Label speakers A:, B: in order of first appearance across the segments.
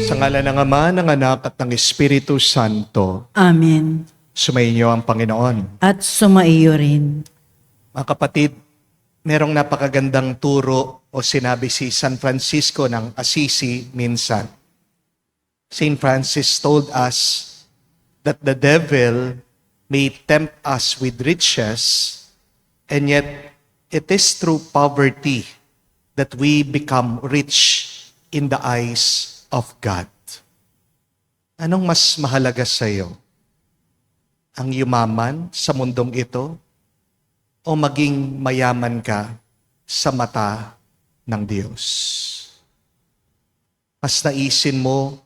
A: Sa ngalan ng Ama, ng Anak, at ng Espiritu Santo.
B: Amen.
A: Sumainyo ang Panginoon.
B: At sumaiyo rin.
A: Mga kapatid, merong napakagandang turo o sinabi si San Francisco ng Assisi minsan. Saint Francis told us that the devil may tempt us with riches, and yet it is through poverty that we become rich in the eyes of God. Anong mas mahalaga sa iyo? Ang yumaman sa mundong ito o maging mayaman ka sa mata ng Diyos? Mas naisin mo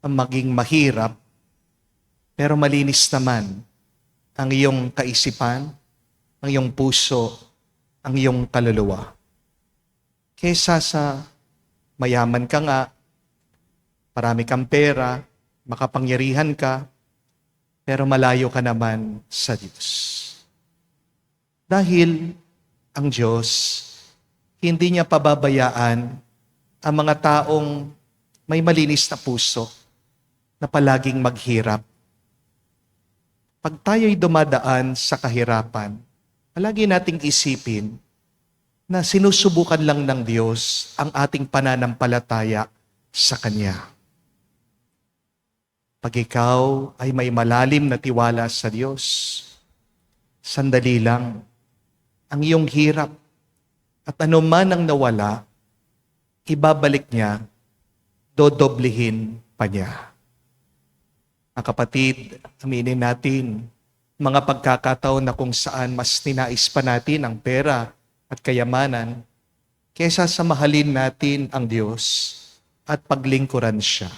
A: ang maging mahirap pero malinis naman ang iyong kaisipan, ang iyong puso, ang iyong kaluluwa. Kesa sa mayaman ka nga, marami kang pera, makapangyarihan ka, pero malayo ka naman sa Diyos. Dahil ang Diyos, hindi niya pababayaan ang mga taong may malinis na puso na palaging maghirap. Pag tayo'y dumadaan sa kahirapan, palagi nating isipin na sinusubukan lang ng Diyos ang ating pananampalataya sa Kanya. Pag ikaw ay may malalim na tiwala sa Diyos, sandali lang ang iyong hirap at anuman ang nawala, ibabalik niya, dodoblihin pa niya. Mga kapatid, aminin natin, mga pagkakataon na kung saan mas ninais pa natin ang pera at kayamanan kaysa sa mahalin natin ang Diyos at paglingkuran siya.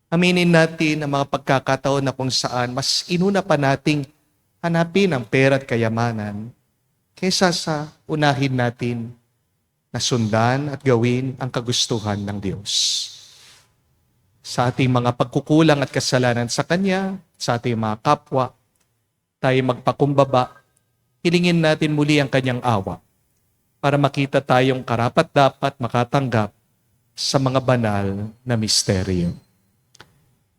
A: Aminin natin ang mga pagkakataon na kung saan mas inuna pa nating hanapin ang pera at kayamanan kaysa sa unahin natin na sundan at gawin ang kagustuhan ng Diyos. Sa ating mga pagkukulang at kasalanan sa Kanya, sa ating mga kapwa, tayo magpakumbaba, hilingin natin muli ang Kanyang awa para makita tayong karapat-dapat makatanggap sa mga banal na misteryo.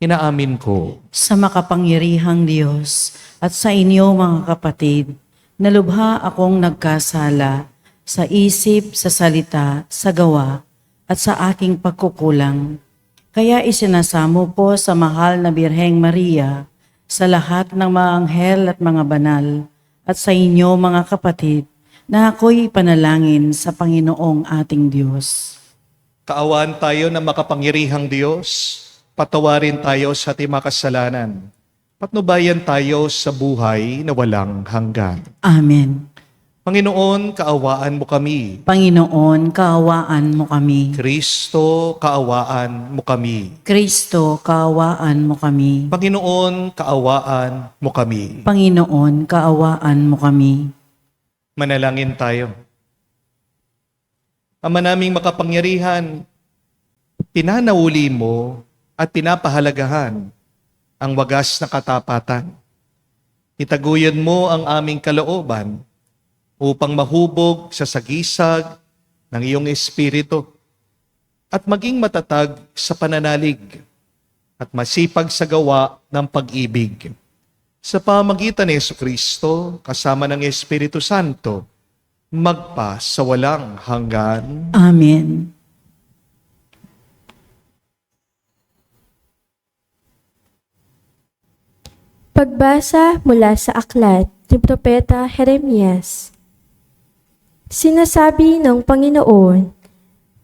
A: Inaamin ko
B: Sa makapangyarihang Diyos at sa inyo mga kapatid, na lubha akong nagkasala sa isip, sa salita, sa gawa, at sa aking pagkukulang. Kaya isinasamo po sa mahal na Birheng Maria, sa lahat ng mga anghel at mga banal, at sa inyo mga kapatid, na ako'y ipanalangin sa Panginoong ating Diyos.
A: kaawaan tayo ng makapangyarihang Diyos, patawarin tayo sa ating mga kasalanan, patnubayan tayo sa buhay na walang hanggan.
B: Amen.
A: Panginoon, kaawaan mo kami.
B: Panginoon, kaawaan mo kami.
A: Kristo, kaawaan mo kami.
B: Kristo, kaawaan mo kami.
A: Panginoon, kaawaan mo kami.
B: Panginoon, kaawaan mo kami.
A: Manalangin tayo. Ama naming makapangyarihan, pinanauli mo at pinapahalagahan ang wagas na katapatan. Itaguyod mo ang aming kalooban upang mahubog sa sagisag ng iyong espiritu at maging matatag sa pananalig at masipag sa gawa ng pag-ibig. Sa pamagitan ni Jesucristo, kasama ng Espiritu Santo, magpa sa walang hanggan.
B: Amen.
C: Pagbasa mula sa aklat ni Propeta Jeremias. Sinasabi ng Panginoon,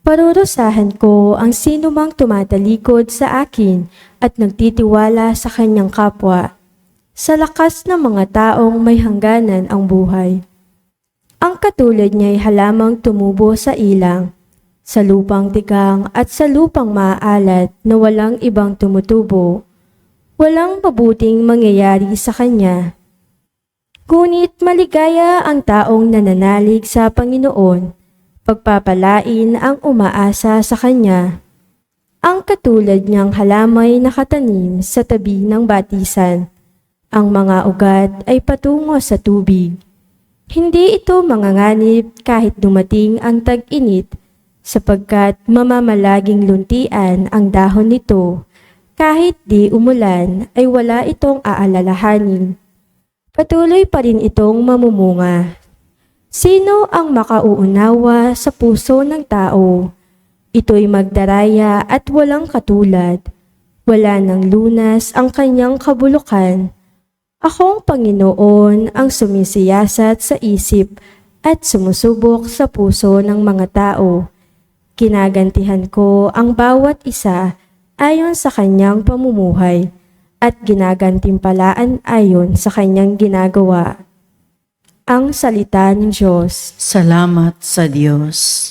C: parurusahan ko ang sinumang tumatalikod sa akin at nagtitiwala sa kanyang kapwa, sa lakas ng mga taong may hangganan ang buhay. Ang katulad niya'y halamang tumubo sa ilang, sa lupang tigang at sa lupang maaalat na walang ibang tumutubo. Walang mabuting mangyayari sa kanya. Ngunit maligaya ang taong nananalig sa Panginoon, pagpapalain ang umaasa sa Kanya. Ang katulad niyang halamay nakatanim sa tabi ng batisan, ang mga ugat ay patungo sa tubig. Hindi ito manganganib kahit dumating ang tag-init sapagkat mamamalaging luntian ang dahon nito. Kahit di umulan ay wala itong aalalahanin. Patuloy pa rin itong mamumunga. Sino ang makauunawa sa puso ng tao? Ito'y magdaraya at walang katulad. Wala ng lunas ang kanyang kabulukan. Akong Panginoon ang sumisiyasat sa isip at sumusubok sa puso ng mga tao. Ginagantihan ko ang bawat isa ayon sa kanyang pamumuhay at ginagantimpalaan ayon sa kanyang ginagawa. Ang salita ng Diyos.
B: Salamat sa Diyos.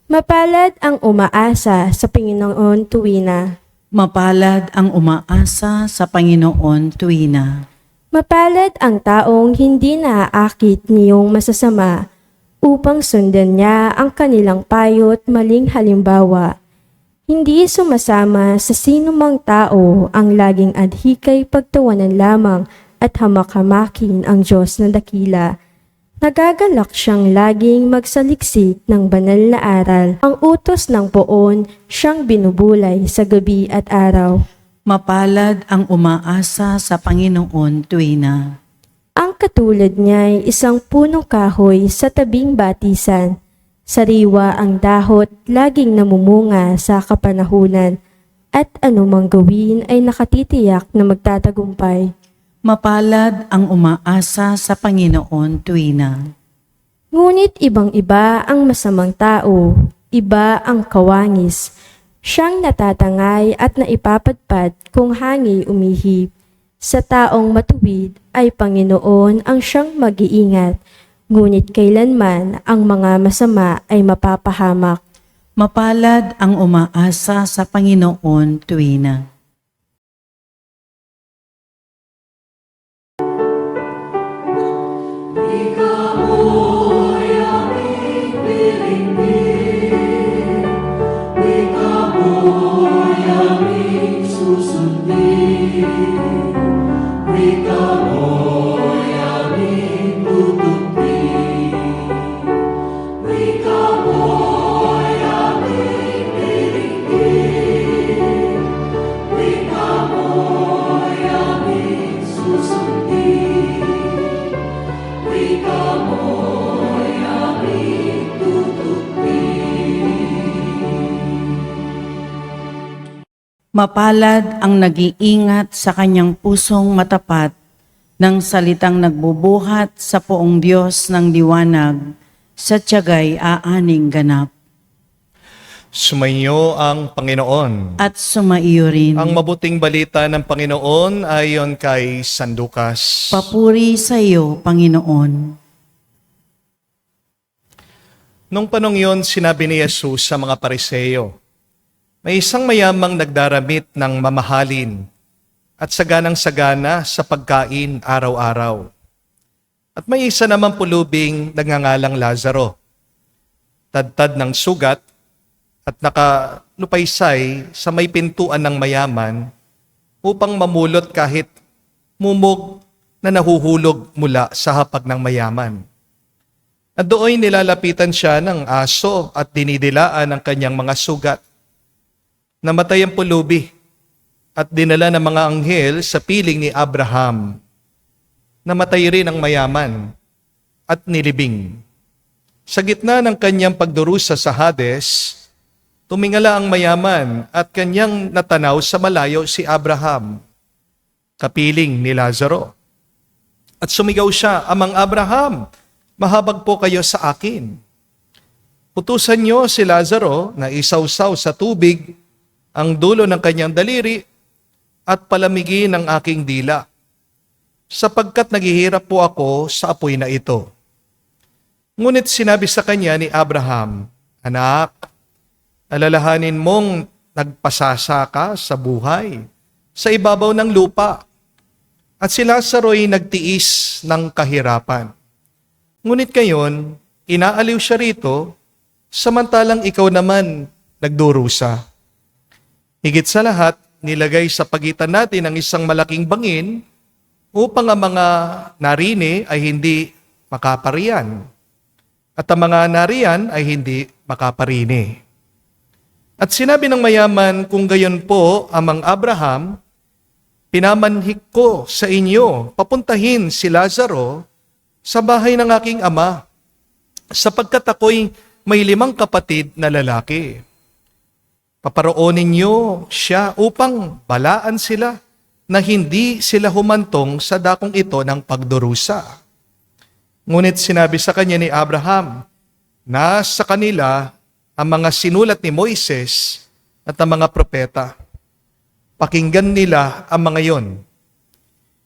C: Mapalad ang umaasa sa Panginoon tuwina.
B: Mapalad ang umaasa sa Panginoon tuwina.
C: Mapalad ang taong hindi naaakit niyong masasama upang sundan niya ang kanilang payo't maling halimbawa. Hindi sumasama sa sinumang tao ang laging adhikay pagtawanan lamang at hamak-hamakin ang Diyos na dakila. Nagagalak siyang laging magsaliksik ng banal na aral. Ang utos ng poon siyang binubulay sa gabi at araw.
B: Mapalad ang umaasa sa Panginoon tuwina.
C: Ang katulad niya'y isang punong kahoy sa tabing batisan. Sariwa ang dahot, laging namumunga sa kapanahunan, at anumang gawin ay nakatitiyak na magtatagumpay.
B: Mapalad ang umaasa sa Panginoon tuwina.
C: Ngunit ibang-iba ang masamang tao, iba ang kawangis. Siyang natatangay at naipapadpad kung hangi umihip. Sa taong matuwid ay Panginoon ang siyang mag-iingat, ngunit kailanman ang mga masama ay mapapahamak.
B: Mapalad ang umaasa sa Panginoon tuwina. Mapalad ang nag-iingat sa kanyang pusong matapat ng salitang nagbubuhat sa poong Diyos ng liwanag, sa tiyagay aaning ganap.
A: Sumainyo ang Panginoon.
B: At sumaiyo rin.
A: Ang mabuting balita ng Panginoon ayon kay San Lucas.
B: Papuri sa iyo, Panginoon.
A: Nung panong yon, sinabi ni Jesus sa mga Pariseo, may isang mayamang nagdaramit ng mamahalin at saganang-sagana sa pagkain araw-araw. At may isa naman pulubing nagngangalang Lazaro, tadtad ng sugat at nakalupaysay sa may pintuan ng mayaman upang mamulot kahit mumog na nahuhulog mula sa hapag ng mayaman. At doon nilalapitan siya ng aso at dinidilaan ang kanyang mga sugat. Namatay ang pulubi at dinala ng mga anghel sa piling ni Abraham. Namatay rin ang mayaman at nilibing. Sa gitna ng kanyang pagdurusa sa Hades, tumingala ang mayaman at kanyang natanaw sa malayo si Abraham, kapiling ni Lazaro. At sumigaw siya, Amang Abraham, mahabag po kayo sa akin. Utusan niyo si Lazaro na isawsaw sa tubig ang dulo ng kanyang daliri at palamigin ang aking dila, sapagkat naghihirap po ako sa apoy na ito. Ngunit sinabi sa kanya ni Abraham, Anak, alalahanin mong nagpasasa ka sa buhay sa ibabaw ng lupa, at si Lazaro'y nagtiis ng kahirapan. Ngunit ngayon, inaaliw siya rito, samantalang ikaw naman nagdurusa. Higit sa lahat, nilagay sa pagitan natin ang isang malaking bangin upang ang mga narini ay hindi makaparian at ang mga nariyan ay hindi makaparini. At sinabi ng mayaman, kung gayon po, amang Abraham, pinamanhik ko sa inyo, papuntahin si Lazaro sa bahay ng aking ama, sapagkat ako'y may 5 kapatid na lalaki. Paparoonin niyo siya upang balaan sila na hindi sila humantong sa dakong ito ng pagdurusa. Ngunit sinabi sa kanya ni Abraham, nasa kanila ang mga sinulat ni Moises at ang mga propeta. Pakinggan nila ang mga yon.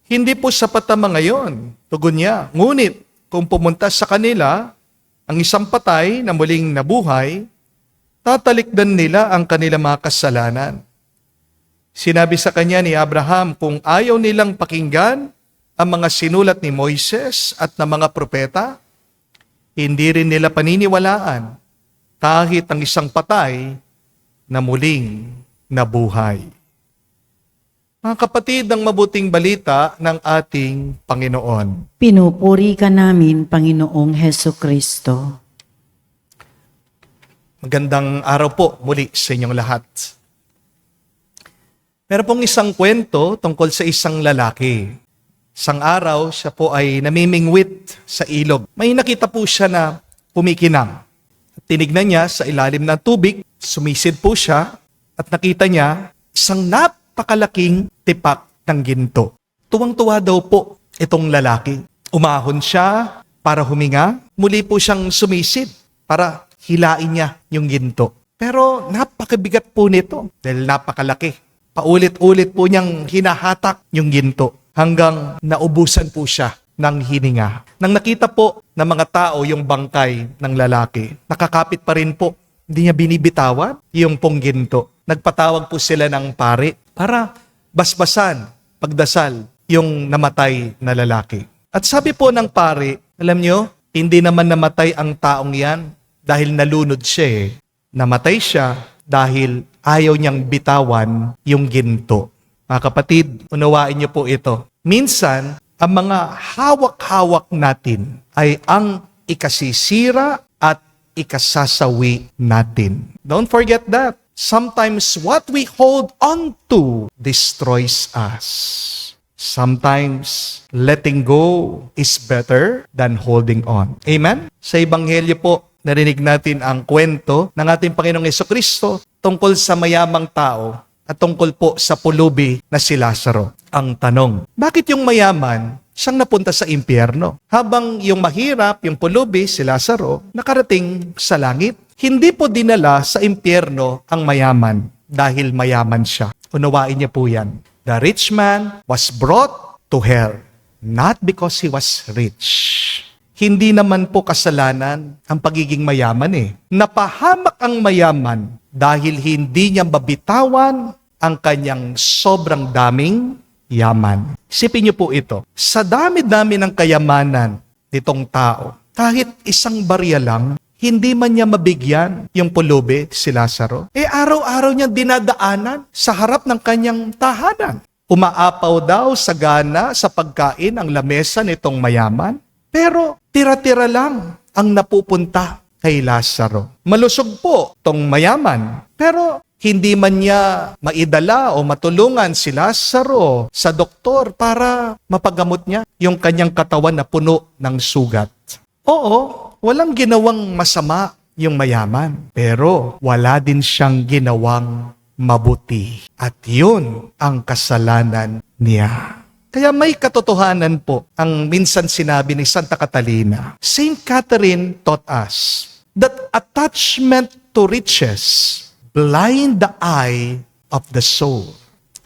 A: Hindi po sapat ang mga yon, tugon niya. Ngunit kung pumunta sa kanila ang isang patay na muling nabuhay, tatalikdan nila ang kanilang mga kasalanan. Sinabi sa kanya ni Abraham, kung ayaw nilang pakinggan ang mga sinulat ni Moises at ng mga propeta, hindi rin nila paniniwalaan kahit ang isang patay na muling nabuhay. Mga kapatid, ang mabuting balita ng ating Panginoon.
B: Pinupuri ka namin, Panginoong Heso Kristo.
A: Magandang araw po muli sa inyong lahat. Meron pong isang kwento tungkol sa isang lalaki. Isang araw, siya po ay namimingwit sa ilog. May nakita po siya na kumikinang. Tinignan niya sa ilalim ng tubig, sumisid po siya at nakita niya isang napakalaking tipak ng ginto. Tuwang-tuwa daw po itong lalaki. Umahon siya para huminga. Muli po siyang sumisid para hilain niya yung ginto. Pero napakabigat po nito dahil napakalaki. Paulit-ulit po niyang hinahatak yung ginto hanggang naubusan po siya ng hininga. Nang nakita po ng mga tao yung bangkay ng lalaki, nakakapit pa rin po. Hindi niya binibitawan yung pong ginto. Nagpatawag po sila ng pari para basbasan, pagdasal yung namatay na lalaki. At sabi po ng pari, alam niyo, hindi naman namatay ang taong yan dahil nalunod siya eh. Namatay siya dahil ayaw niyang bitawan yung ginto. Mga kapatid, unawain niyo po ito. Minsan, ang mga hawak-hawak natin ay ang ikasisira at ikasasawi natin. Don't forget that. Sometimes what we hold on to destroys us. Sometimes letting go is better than holding on. Amen? Sa Ebanghelyo po, narinig natin ang kwento ng ating Panginoong Jesucristo tungkol sa mayamang tao at tungkol po sa pulubi na si Lazaro. Ang tanong, bakit yung mayaman siyang napunta sa impyerno? Habang yung mahirap, yung pulubi, si Lazaro, nakarating sa langit. Hindi po dinala sa impyerno ang mayaman dahil mayaman siya. Unawain niya po yan. The rich man was brought to hell, not because he was rich. Hindi naman po kasalanan ang pagiging mayaman eh. Napahamak ang mayaman dahil hindi niya mabitawan ang kanyang sobrang daming yaman. Isipin niyo po ito. Sa dami-dami ng kayamanan nitong tao, kahit isang barya lang, hindi man niya mabigyan yung pulubi, si Lazaro. Araw-araw niya dinadaanan sa harap ng kanyang tahanan. Umaapaw daw sa gana sa pagkain ang lamesa nitong mayaman. Pero tira-tira lang ang napupunta kay Lazaro. Malusog po tong mayaman, pero hindi man niya maidala o matulungan si Lazaro sa doktor para mapagamot niya yung kanyang katawan na puno ng sugat. Oo, walang ginawang masama yung mayaman, pero wala din siyang ginawang mabuti. At yun ang kasalanan niya. Kaya may katotohanan po ang minsan sinabi ni Santa Catalina. Saint Catherine taught us that attachment to riches blind the eye of the soul.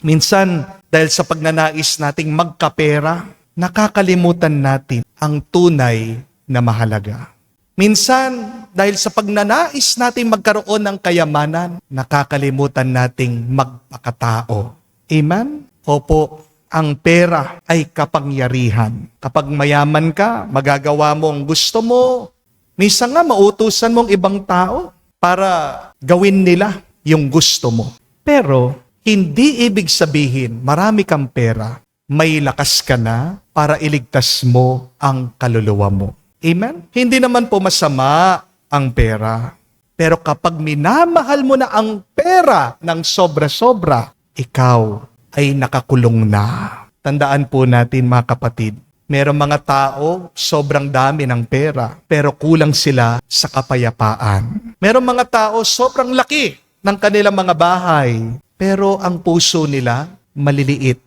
A: Minsan, dahil sa pagnanais nating magkapera, nakakalimutan natin ang tunay na mahalaga. Minsan, dahil sa pagnanais nating magkaroon ng kayamanan, nakakalimutan nating magpakatao. Amen? Opo. Ang pera ay kapangyarihan. Kapag mayaman ka, magagawa mo ang gusto mo. Minsan nga mautusan mong ibang tao para gawin nila yung gusto mo. Pero hindi ibig sabihin marami kang pera, may lakas ka na para iligtas mo ang kaluluwa mo. Amen? Hindi naman po masama ang pera. Pero kapag minamahal mo na ang pera ng sobra-sobra, ikaw ay nakakulong na. Tandaan po natin mga kapatid, merong mga tao sobrang dami ng pera, pero kulang sila sa kapayapaan. Merong mga tao sobrang laki ng kanilang mga bahay, pero ang puso nila maliliit.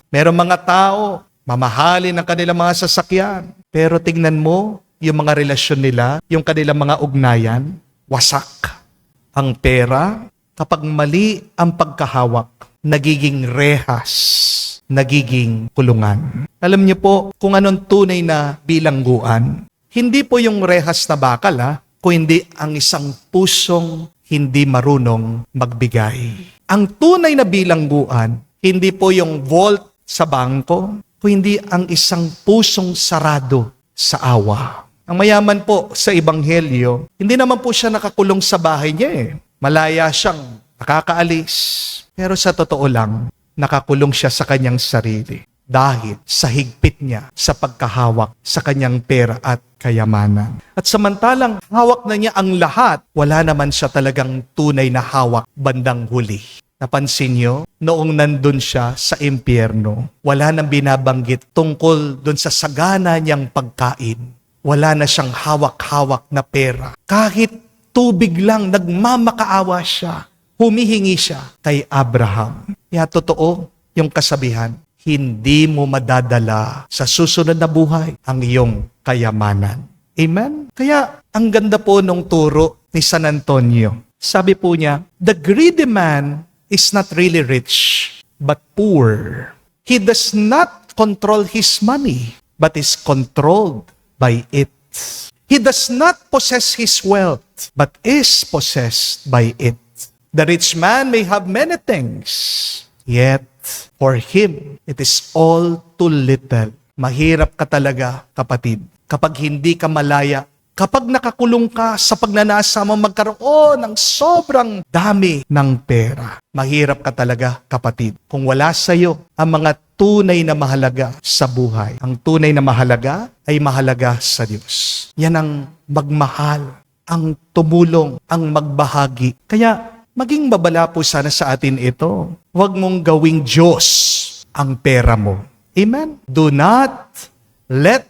A: Merong mga tao mamahalin ang kanilang mga sasakyan, pero tingnan mo yung mga relasyon nila, yung kanilang mga ugnayan, wasak. Ang pera, kapag mali ang pagkahawak, nagiging rehas, nagiging kulungan. Alam niyo po kung anong tunay na bilangguan? Hindi po yung rehas na bakal, kundi ang isang pusong hindi marunong magbigay. Ang tunay na bilangguan, hindi po yung vault sa bangko, kundi ang isang pusong sarado sa awa. Ang mayaman po sa Ebanghelyo, hindi naman po siya nakakulong sa bahay niya. Malaya siyang nakakaalis. Pero sa totoo lang, nakakulong siya sa kanyang sarili dahil sa higpit niya sa pagkahawak sa kanyang pera at kayamanan. At samantalang hawak na niya ang lahat, wala naman siya talagang tunay na hawak bandang huli. Napansin niyo, noong nandun siya sa impyerno, wala nang binabanggit tungkol dun sa sagana niyang pagkain. Wala na siyang hawak-hawak na pera. Kahit tubig lang, nagmamakaawa siya. Humihingi siya kay Abraham. Kaya totoo yung kasabihan, hindi mo madadala sa susunod na buhay ang iyong kayamanan. Amen? Kaya ang ganda po nung turo ni San Antonio. Sabi po niya, the greedy man is not really rich, but poor. He does not control his money, but is controlled by it. He does not possess his wealth, but is possessed by it. The rich man may have many things, yet for him, it is all too little. Mahirap ka talaga, kapatid, kapag hindi ka malaya, kapag nakakulong ka sa pagnanasa mo magkaroon ng sobrang dami ng pera. Mahirap ka talaga, kapatid, kung wala sa iyo ang mga tunay na mahalaga sa buhay. Ang tunay na mahalaga ay mahalaga sa Diyos. Yan ang magmahal, ang tumulong, ang magbahagi. Kaya maging babala po sana sa atin ito. Huwag mong gawing Diyos ang pera mo. Amen? Do not let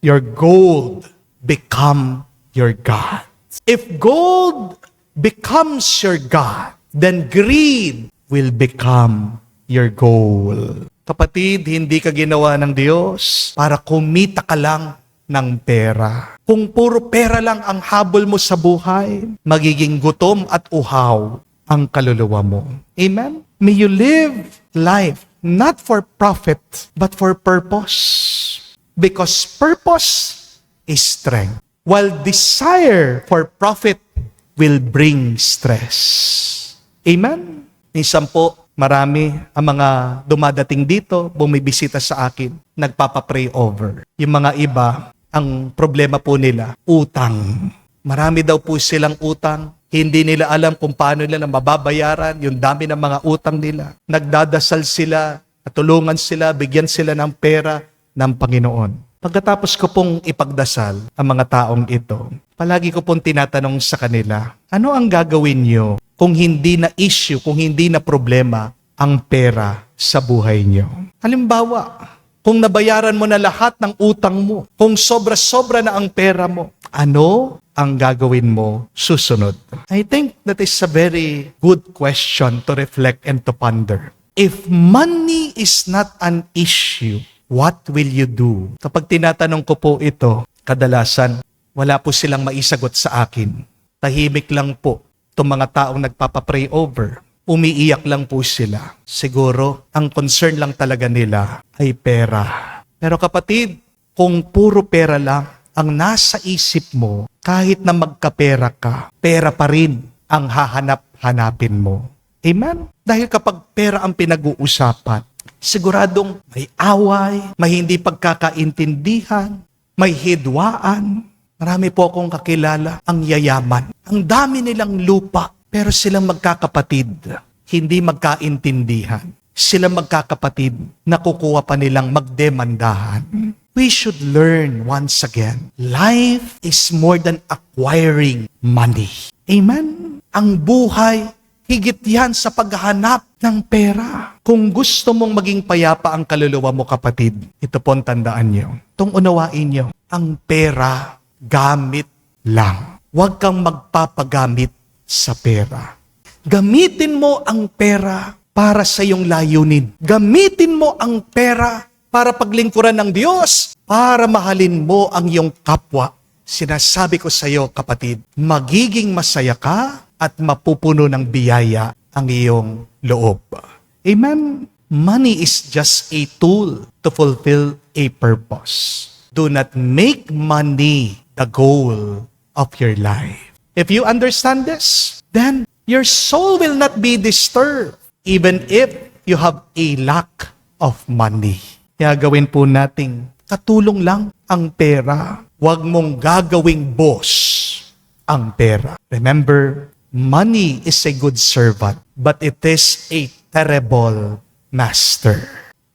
A: your gold become your God. If gold becomes your God, then greed will become your goal. Kapatid, hindi ka ginawa ng Diyos para kumita ka lang ng pera. Kung puro pera lang ang habol mo sa buhay, magiging gutom at uhaw ang kaluluwa mo. Amen? May you live life not for profit, but for purpose. Because purpose is strength, while desire for profit will bring stress. Amen? Minsan po, marami ang mga dumadating dito, bumibisita sa akin, nagpapapray over. Yung mga iba, ang problema po nila, utang. Marami daw po silang utang. Hindi nila alam kung paano nila mababayaran yung dami ng mga utang nila. Nagdadasal sila, at tulungan sila, bigyan sila ng pera ng Panginoon. Pagkatapos ko pong ipagdasal ang mga taong ito, palagi ko pong tinatanong sa kanila, ano ang gagawin niyo kung hindi na issue, kung hindi na problema ang pera sa buhay niyo? Halimbawa, kung nabayaran mo na lahat ng utang mo, kung sobra-sobra na ang pera mo, ano ang gagawin mo susunod? I think that is a very good question to reflect and to ponder. If money is not an issue, what will you do? Kapag tinatanong ko po ito, kadalasan, wala po silang maisagot sa akin. Tahimik lang po itong mga taong nagpapapray over. Umiiyak lang po sila. Siguro, ang concern lang talaga nila ay pera. Pero kapatid, kung puro pera lang ang nasa isip mo, kahit na magkapera ka, pera pa rin ang hahanap-hanapin mo. Amen? Dahil kapag pera ang pinag-uusapan, siguradong may away, may hindi pagkakaintindihan, may hidwaan. Marami po akong kakilala ang yayaman. Ang dami nilang lupa, pero silang magkakapatid, hindi magkaintindihan. Silang magkakapatid, nakukuha pa nilang magdemandahan. we should learn once again, life is more than acquiring money. Amen? Ang buhay, higit yan sa paghahanap ng pera. Kung gusto mong maging payapa ang kaluluwa mo, kapatid, ito po ang tandaan nyo. Itong unawain nyo, ang pera, gamit lang. Huwag kang magpapagamit sa pera. Gamitin mo ang pera para sa iyong layunin. Gamitin mo ang pera para paglingkuran ng Diyos, para mahalin mo ang iyong kapwa. Sinasabi ko sa iyo, kapatid, magiging masaya ka at mapupuno ng biyaya ang iyong loob. Amen? Money is just a tool to fulfill a purpose. Do not make money the goal of your life. If you understand this, then your soul will not be disturbed even if you have a lack of money. Kaya gawin po nating katulong lang ang pera. Huwag mong gagawing boss ang pera. Remember, money is a good servant, but it is a terrible master.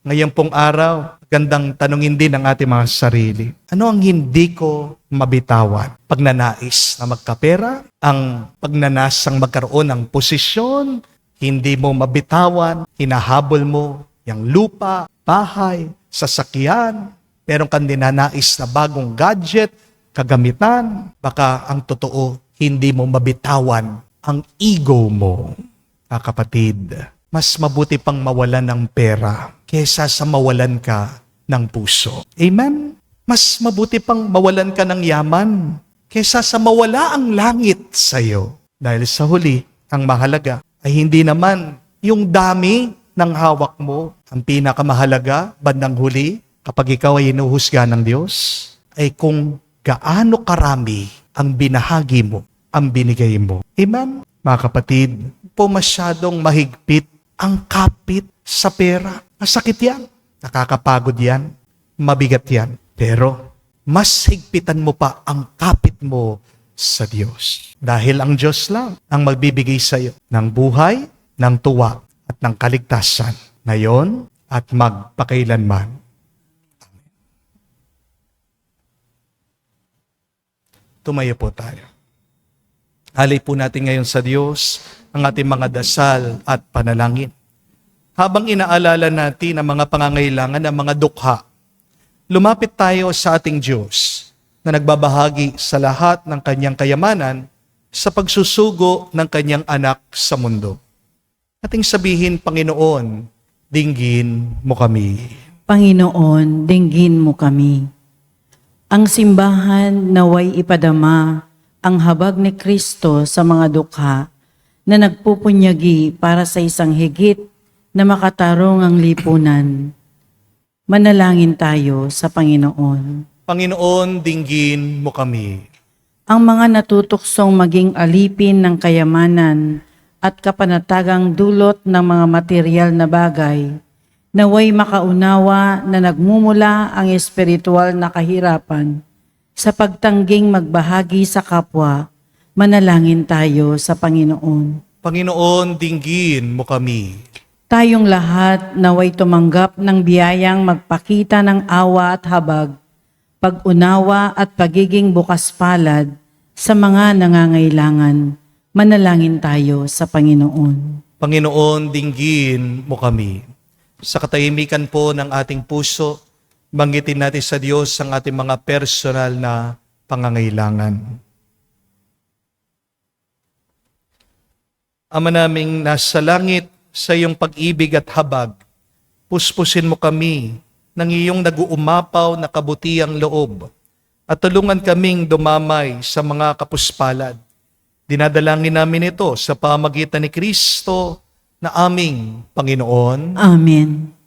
A: Ngayon pong araw, gandang tanungin din ang ating mga sarili. Ano ang hindi ko mabitawan? Pagnanais na magkapera, ang pagnanasang magkaroon ng posisyon, hindi mo mabitawan, hinahabol mo yung lupa, bahay, sasakyan, meron kang dinanais na bagong gadget, kagamitan, baka ang totoo, hindi mo mabitawan ang ego mo. Kapatid, mas mabuti pang mawalan ng pera kesa sa mawalan ka ng puso. Amen? Mas mabuti pang mawalan ka ng yaman kesa sa mawala ang langit sa iyo. Dahil sa huli, ang mahalaga ay hindi naman yung dami ng hawak mo. Ang pinakamahalaga, bandang huli, kapag ikaw ay inuhusga ng Diyos, ay kung gaano karami ang binahagi mo, ang binigay mo. Amen? Mga kapatid, po masyadong mahigpit ang kapit sa pera. Masakit yan. Nakakapagod yan. Mabigat yan. Pero, mas higpitan mo pa ang kapit mo sa Diyos. Dahil ang Diyos lang ang magbibigay sa iyo ng buhay, ng tuwa, at ng kaligtasan. Ngayon at magpakailanman. Tumayo po tayo. Halay po natin ngayon sa Diyos ang ating mga dasal at panalangin. Habang inaalala natin ang mga pangangailangan ng mga dukha, lumapit tayo sa ating Diyos na nagbabahagi sa lahat ng kanyang kayamanan sa pagsusugo ng kanyang anak sa mundo. Ating sabihin, Panginoon, dinggin mo kami.
B: Panginoon, dinggin mo kami. Ang simbahan naway ipadama ang habag ni Kristo sa mga dukha na nagpupunyagi para sa isang higit na makatarong ang lipunan. Manalangin tayo sa Panginoon.
A: Panginoon, dinggin mo kami.
B: Ang mga natutuksong maging alipin ng kayamanan at kapanatagang dulot ng mga material na bagay, naway makaunawa na nagmumula ang espiritual na kahirapan sa pagtangging magbahagi sa kapwa. Manalangin tayo sa Panginoon.
A: Panginoon, dinggin mo kami.
B: Tayong lahat naway tumanggap ng biyayang magpakita ng awa at habag, pag-unawa at pagiging bukas palad sa mga nangangailangan. Manalangin tayo sa Panginoon.
A: Panginoon, dinggin mo kami. Sa katahimikan po ng ating puso, banggitin natin sa Diyos ang ating mga personal na pangangailangan. Ama naming nasa langit, sa iyong pag-ibig at habag, puspusin mo kami ng iyong nag-uumapaw na kabutiang loob at tulungan kaming dumamay sa mga kapuspalad. Dinadalangin namin ito sa pamagitan ni Kristo na aming Panginoon.
B: Amen.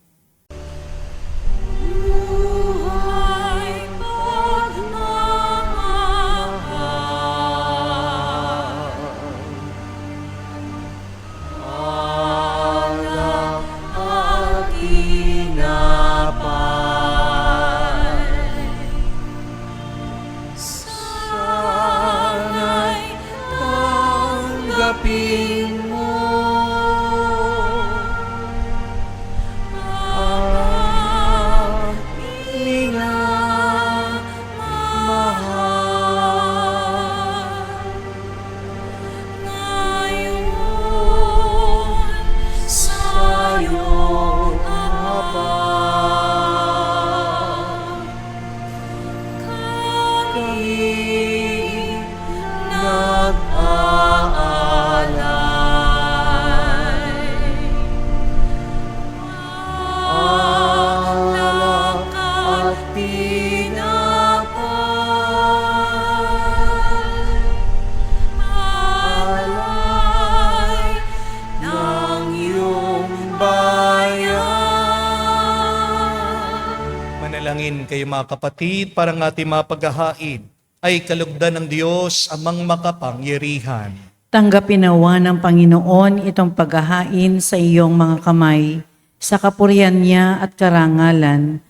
A: Manalangin kayo mga kapatid para ng ating mapaghahain ay kalugdan ng Diyos amang makapangyarihan.
B: Tanggapin nawa ng Panginoon itong paghahain sa iyong mga kamay, sa kapurihan niya at karangalan,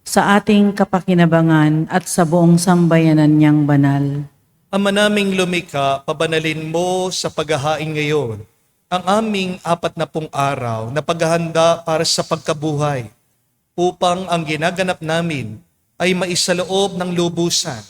B: sa ating kapakinabangan at sa buong sambayanan niyang banal.
A: Ama naming lumikha, pabanalin mo sa paghahain ngayon ang aming 40 araw na paghahanda para sa pagkabuhay, upang ang ginaganap namin ay maisaloob ng lubusan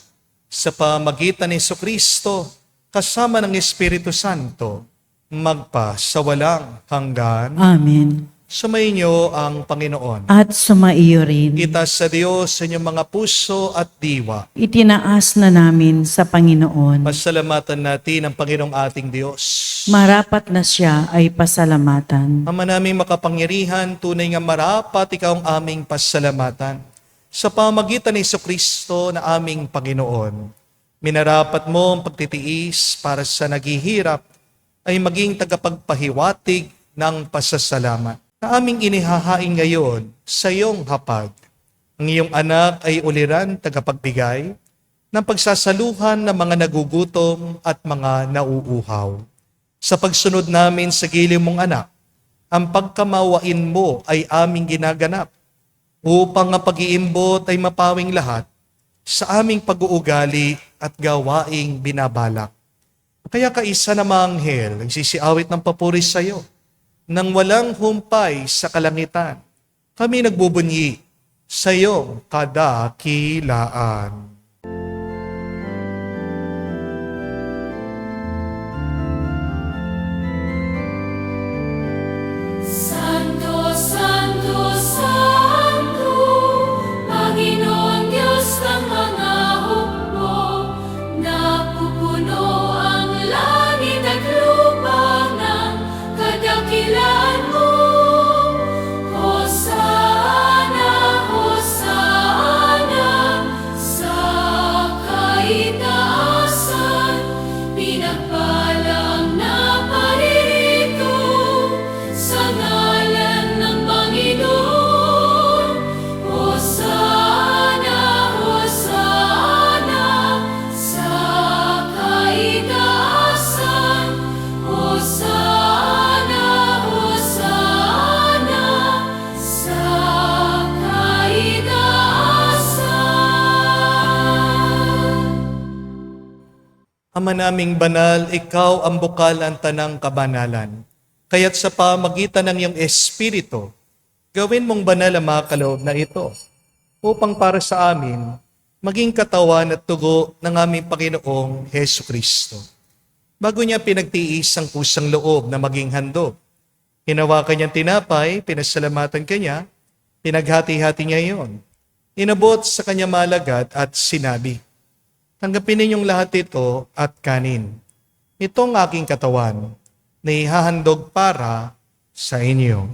A: sa pamagitan ni Jesucristo kasama ng Espiritu Santo magpa sa walang hanggan.
B: Amen.
A: Sumainyo ang Panginoon.
B: At sumaiyo rin.
A: Itaas sa Diyos sa inyong mga puso at diwa.
B: Itinaas na namin sa Panginoon.
A: Pasalamatan natin ang Panginoong ating Diyos.
B: Marapat na siya ay pasalamatan.
A: Ama naming makapangyarihan, tunay nga marapat ikaw ang aming pasalamatan. Sa pamagitan ni Jesucristo na aming Panginoon, minarapat mo ang pagtitiis para sa naghihirap ay maging tagapagpahiwatig ng pasasalamat. Na aming inihahain ngayon sa iyong hapag. Ang iyong anak ay uliran tagapagbigay ng pagsasaluhan ng mga nagugutom at mga nauuhaw. Sa pagsunod namin sa giliw mong anak, ang pagkamawain mo ay aming ginaganap upang ang pag-iimbot ay mapawing lahat sa aming pag-uugali at gawaing binabalak. Kaya kaisa na mga anghel ang sisiawit ng papuri sa iyo. Nang walang humpay sa kalangitan, kami nagbubunyi sa iyong kadakilaan.
D: Santo, Santo, Santo, Panginoon Diyos ng mga hukbo, napupuno ang langit at lupa ng kadakilaan mo. Hosana, Hosana, sa kaitaasan, pinagpalang na paririto sa ngalan ng Panginoon. Hosana, Hosana, sa kaitaasan. Hosana, Hosana, sa kaitaasan.
A: Ama naming banal, ikaw ang bukalan tanang kabanalan. Kaya't sa pamagitan ng iyong Espiritu, gawin mong banal ang mga kaloob na ito, upang para sa amin, maging katawan at tugo ng aming Panginoong Hesu Kristo. Bago niya pinagtiis ang kusang loob na maging handog, hinawakan niyang tinapay, pinasalamatan kanya, pinaghati-hati niya iyon. Inabot sa kanya malagad at sinabi, tanggapin ninyong lahat ito at kanin. Ito ang aking katawan na ihahandog para sa inyo.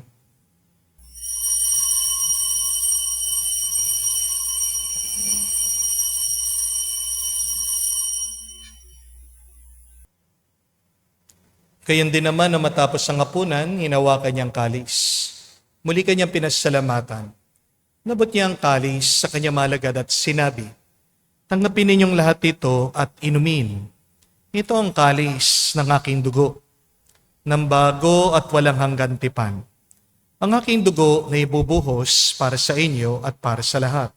A: Gayon din naman na matapos ang hapunan, hinawakan niyang kalis. Muli kanyang pinasalamatan. Nabot niya ang kalis sa kanya malagad at sinabi, tanggapin ninyong lahat ito at inumin. Ito ang kalis ng aking dugo, ng bago at walang hanggan tipan. Ang aking dugo na ibubuhos para sa inyo at para sa lahat,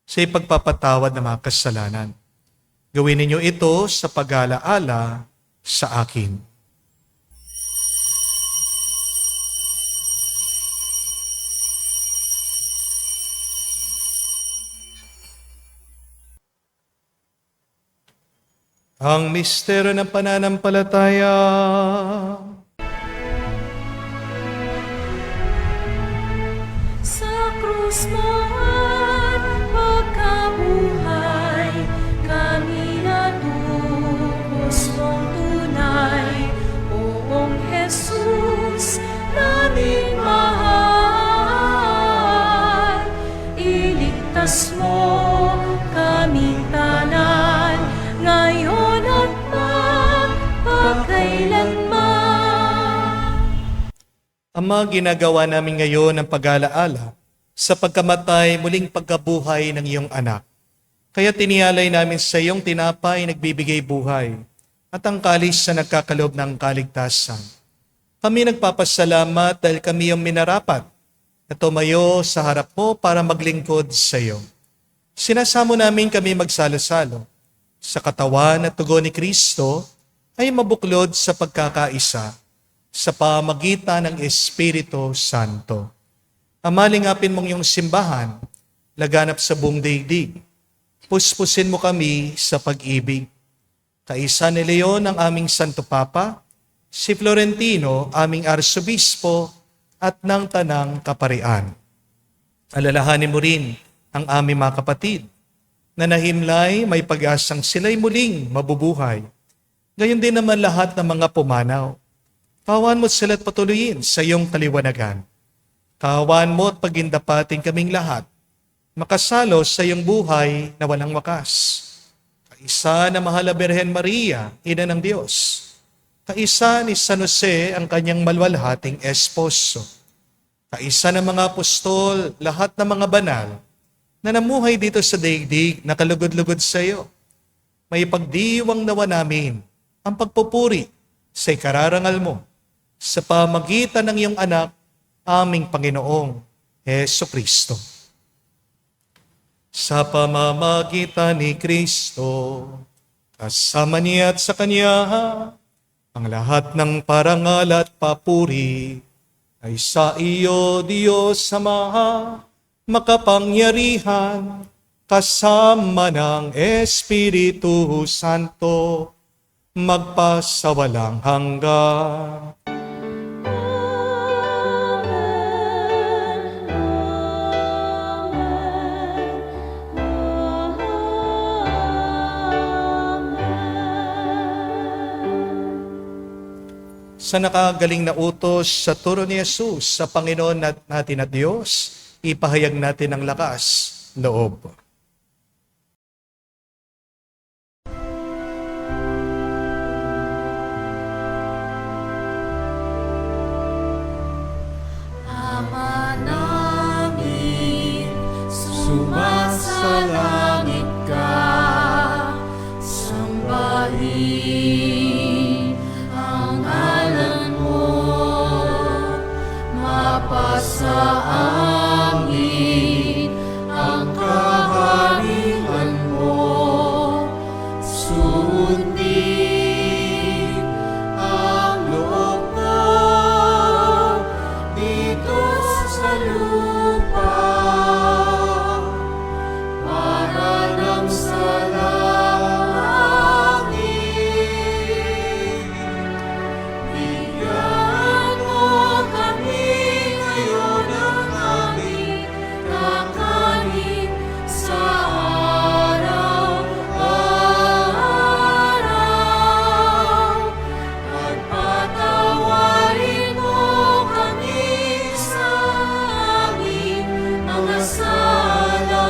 A: sa ipagpapatawad ng mga kasalanan. Gawin ninyo ito sa pag-alaala sa akin. Ang misteryo ng pananampalataya.
D: Sa krus mo at pagkabuhay, kami natubos mong tunay. Poong Jesus, naming mahal, iligtas mo kaming tanan, ngayon at magpakailanman.
A: Ama, ginagawa namin ngayon ang pag-alaala sa pagkamatay, muling pagkabuhay ng iyong anak. Kaya tiniyalay namin sa iyong tinapay nagbibigay buhay at ang kalis na nagkakaloob ng kaligtasan. Kami nagpapasalamat dahil kami yung minarapat na tumayo sa harap mo para maglingkod sa iyo. Sinasamo namin kami magsalo-salo sa katawan at tugon ni Kristo ay mabuklod sa pagkakaisa sa pamagitan ng Espiritu Santo. Amalingapin mong iyong simbahan, laganap sa buong daigdig. Puspusin mo kami sa pag-ibig. Kaisa ni Leon ang aming Santo Papa, si Florentino aming Arsobispo at ng Tanang Kaparian. Alalahanin mo rin ang aming mga kapatid na nahimlay may pag-asang sila'y muling mabubuhay. Gayon din naman lahat ng mga pumanaw. Kawan mo sila't patuloyin sa iyong kaliwanagan. Kawan mo at pagindapatin kaming lahat, makasalo sa iyong buhay na walang wakas. Kaisa na mahal na Birhen Maria, Ina ng Diyos. Kaisa ni San Jose ang kanyang malwalhating esposo. Kaisa ng mga apostol, lahat ng mga banal na namuhay dito sa daigdig na kalugod-lugod sa iyo. May pagdiwang nawa namin ang pagpupuri sa ikararangal mo sa pamagitan ng iyong anak, aming Panginoong Jesucristo. Sa pamamagitan ni Kristo, kasama niya at sa Kanya, ang lahat ng parangal at papuri ay sa iyo, Diyos Ama, makapangyarihan, kasama ng Espiritu Santo, magpasawalang hanggan. Sa nakagaling na utos sa turo ni Jesus sa Panginoon natin at Diyos, ipahayag natin ang lakas, loob.
D: Ama namin, sumasalangit ka, sambahin ang ngalan mo, mapasa amin ang kaharian mo, sundin ang loob mo dito sa lupa para nang sa langit. Bigyan mo kami ngayon ng aming kakanin sa araw-araw at patawarin mo kami sa aming mga sala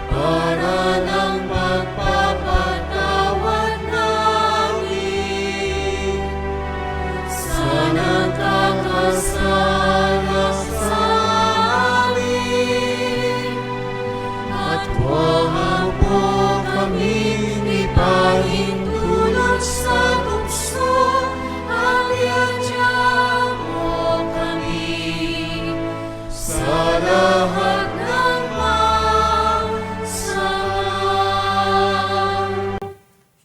D: para ng pagpapatawad namin sa nagkakasala sa amin. At huwag mo kaming ipahintulot sa tukso at iadya mo kami sa lahat ng masama.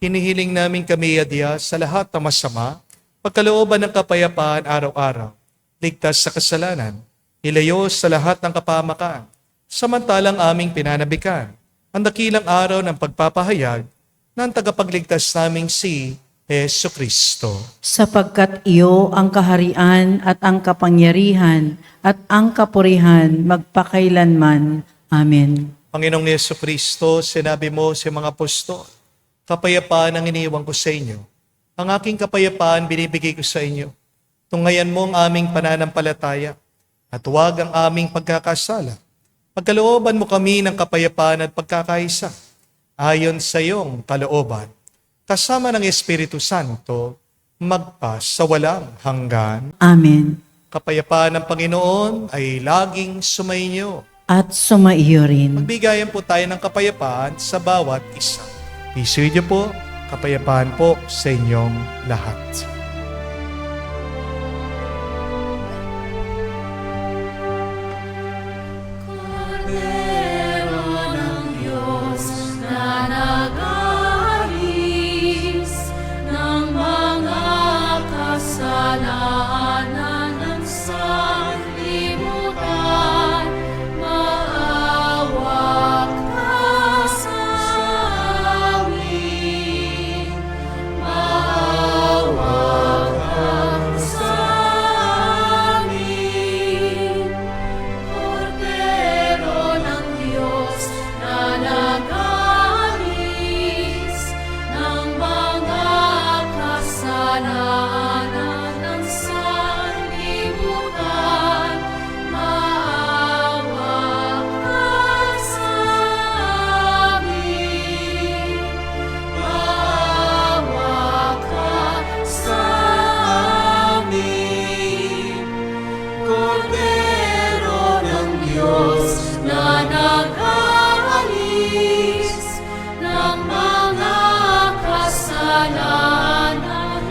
A: Hinihiling namin kami, Adya, sa lahat ng masama, pagkalooban ng kapayapaan araw-araw, ligtas sa kasalanan, ilayo sa lahat ng kapahamakan, samantalang aming pinanabikan ang dakilang araw ng pagpapahayag ng tagapagligtas naming si Jesucristo.
B: Sapagkat iyo ang kaharian at ang kapangyarihan at ang kapurihan magpakailanman. Amen.
A: Panginoong Jesucristo, sinabi mo sa mga apostol, kapayapaan ang iniwan ko sa inyo. Ang aking kapayapaan binibigay ko sa inyo. Tunghayan mo ang aming pananampalataya at huwag ang aming pagkakasala. Pagkalooban mo kami ng kapayapaan at pagkakaisa ayon sa iyong kalooban. Kasama ng Espiritu Santo, magpasawalang hanggan.
B: Amen.
A: Kapayapaan ng Panginoon ay laging sumainyo.
B: at sumaiyo rin.
A: Magbigayan po tayo ng kapayapaan sa bawat isa. Piso niyo po, kapayapaan po sa inyong lahat.
D: Cordero ng Diyos na nag-aalis ng mga kasalanan ng sanlibutan, maawa ka sa amin. Maawa ka sa amin. Cordero ng Diyos na nag-aalis ng mga kasalanan ng sanlibutan, maawa ka sa amin. Maawa ka sa amin. Cordero ng Diyos na nag-aalis ng mga kasalanan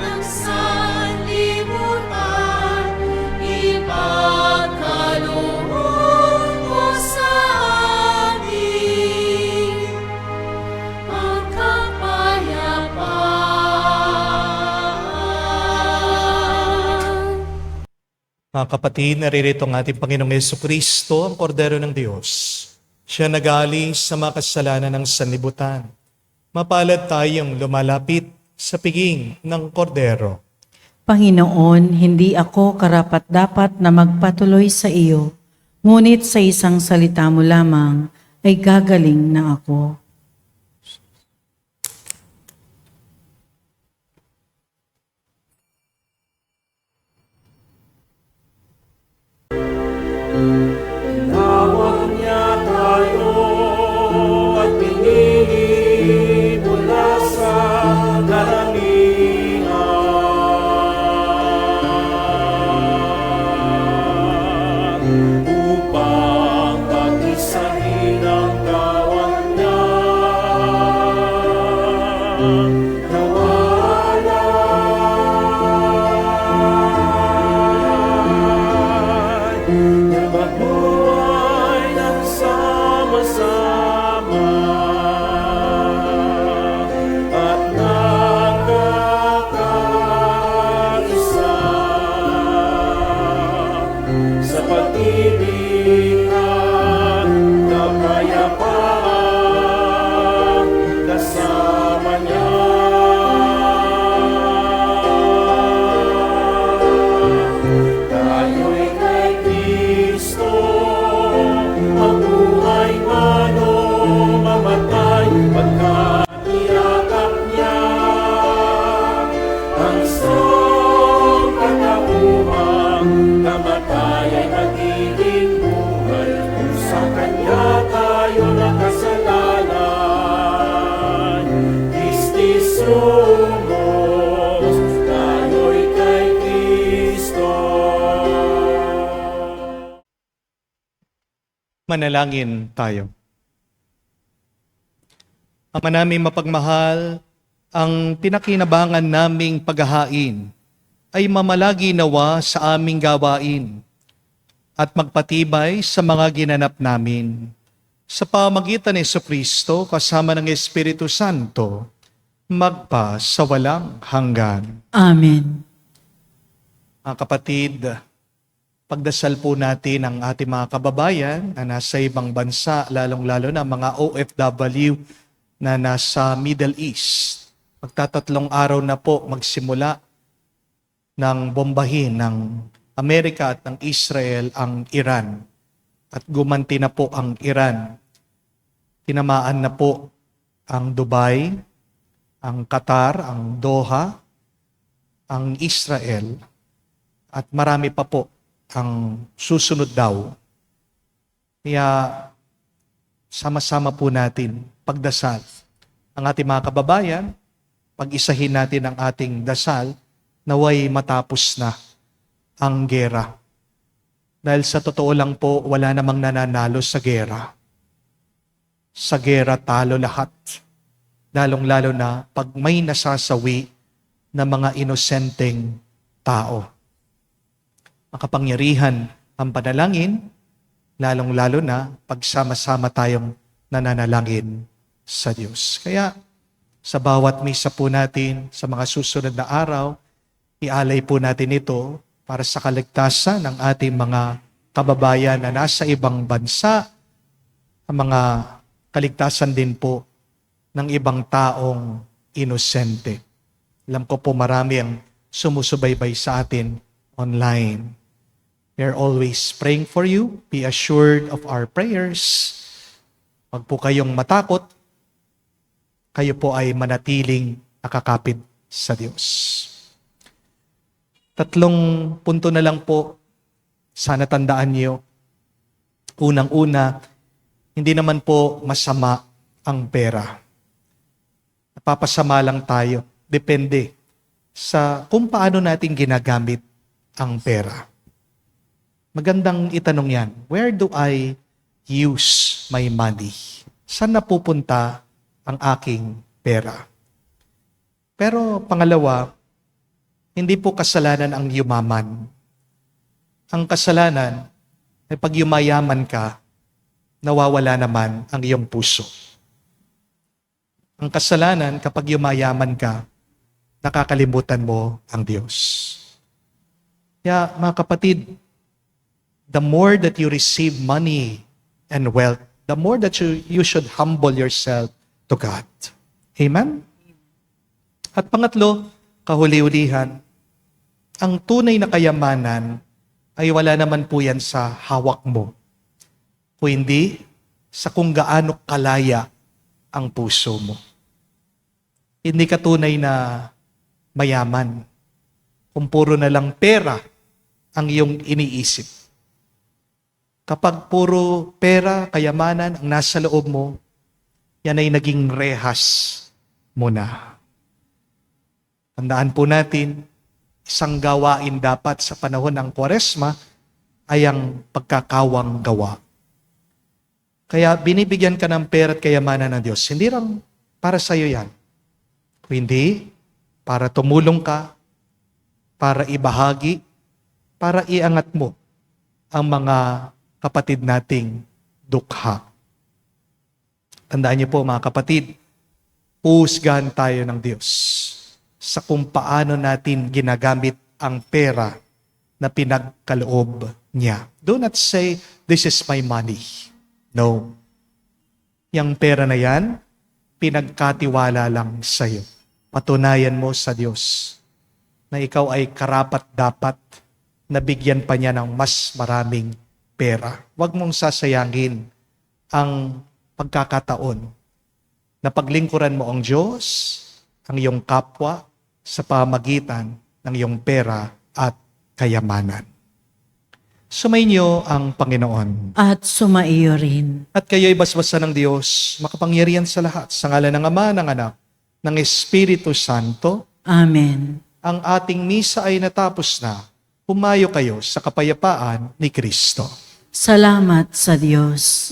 D: ng sanlibutan, ipagkaloob mo sa amin ang kapayapaan.
A: Mga kapatid, naririto ang ating Panginoong Jesucristo, ang Kordero ng Diyos. Siya nag-aalis sa mga kasalanan ng sanlibutan. Mapalad tayong lumalapit sa piging ng Kordero.
B: Panginoon, hindi ako karapat-dapat na magpatuloy sa iyo, ngunit sa isang salita mo lamang ay gagaling na ako.
E: Tinawag niya tayo at pinili mula sa karamihan upang pag-isahin ang gawan niya. Nawalay na magbuhay ng sama-sama at nagkakaisa sa pag-ibig at kapayapaan kasama niya. Tayo'y kay Kristo, mabuhay man o mamatay, pagkat niyakap niya ang isang katauhan. Namatay ay magiging buhay, kung sa Kanya tayo nakasalanan. Christus Lumos, tayo'y kay Kristo.
A: Manalangin tayo. Ama namin mapagmahal, ang pinakinabangan naming paghahain ay mamalagi nawa sa aming gawain at magpatibay sa mga ginanap namin. Sa pamagitan ni Jesucristo kasama ng Espiritu Santo, magpa sa walang hanggan.
B: Amen.
A: Mga kapatid, pagdasal po natin ang ating mga kababayan na nasa ibang bansa, lalong-lalo na mga OFW na nasa Middle East. Magtatatlong araw na po magsimula ng bombahin ng Amerika at ng Israel ang Iran. At gumanti na po ang Iran. Tinamaan na po ang Dubai, ang Qatar, ang Doha, ang Israel, at marami pa po ang susunod daw. Kaya sama-sama po natin pagdasal ang ating mga kababayan, pag-isahin natin ang ating dasal, naway matapos na ang gera. Dahil sa totoo lang po, wala namang nananalo sa gera. Sa gera, talo lahat. Lalong-lalo na pag may nasasawi na mga inosenteng tao. Makapangyarihan ang panalangin, lalong-lalo na pagsama-sama tayong nananalangin sa Diyos. Kaya sa bawat misa po natin, sa mga susunod na araw, ialay po natin ito para sa kaligtasan ng ating mga kababayan na nasa ibang bansa, ang mga kaligtasan din po ng ibang taong inosente. Alam ko po marami ang sumusubaybay sa atin online. We are always praying for you. Be assured of our prayers. Huwag po kayong matakot. Kayo po ay manatiling nakakapit sa Diyos. 3 punto na lang po. Sana tandaan niyo. Unang-una, hindi naman po masama ang pera. Napapasama lang tayo. Depende sa kung paano natin ginagamit ang pera. Magandang itanong yan. Where do I use my money? Saan napupunta ang aking pera? Pero pangalawa, hindi po kasalanan ang yumaman. Ang kasalanan ay pag yumayaman ka, nawawala naman ang iyong puso. Ang kasalanan kapag yumayaman ka, nakakalimutan mo ang Diyos. Kaya mga kapatid, the more that you receive money and wealth, the more that you should humble yourself to God. Amen? At pangatlo, kahuli-ulihan, ang tunay na kayamanan ay wala naman po yan sa hawak mo, kundi sa kung gaano kalaya ang puso mo. Hindi ka tunay na mayaman kung puro na lang pera ang iyong iniisip. Kapag puro pera, kayamanan ang nasa loob mo, yan ay naging rehas mo na. Tandaan po natin, isang gawain dapat sa panahon ng Kwaresma ay ang pagkakawang gawa. Kaya binibigyan ka ng pera at kayamanan ng Diyos. Hindi lang para sa iyo yan. Hindi para tumulong ka, para ibahagi, para iangat mo ang mga kapatid nating dukha. Tandaan niyo po mga kapatid, husgahan tayo ng Diyos sa kung paano natin ginagamit ang pera na pinagkaloob niya. Do not say, this is my money. No. Yang pera na yan, pinagkatiwala lang sa iyo. Patunayan mo sa Diyos na ikaw ay karapat-dapat na bigyan pa niya ng mas maraming pera. Huwag mong sasayangin ang pagkakataon na paglingkuran mo ang Diyos, ang iyong kapwa, sa pamagitan ng iyong pera at kayamanan. Sumainyo ang Panginoon.
B: At sumaiyo rin.
A: At kayo'y basbasan ng Diyos, makapangyarihan sa lahat, sa ngalan ng Ama, ng Anak, ng Espiritu Santo.
B: Amen.
A: Ang ating misa ay natapos na. Humayo kayo sa kapayapaan ni Kristo.
B: Salamat sa Diyos.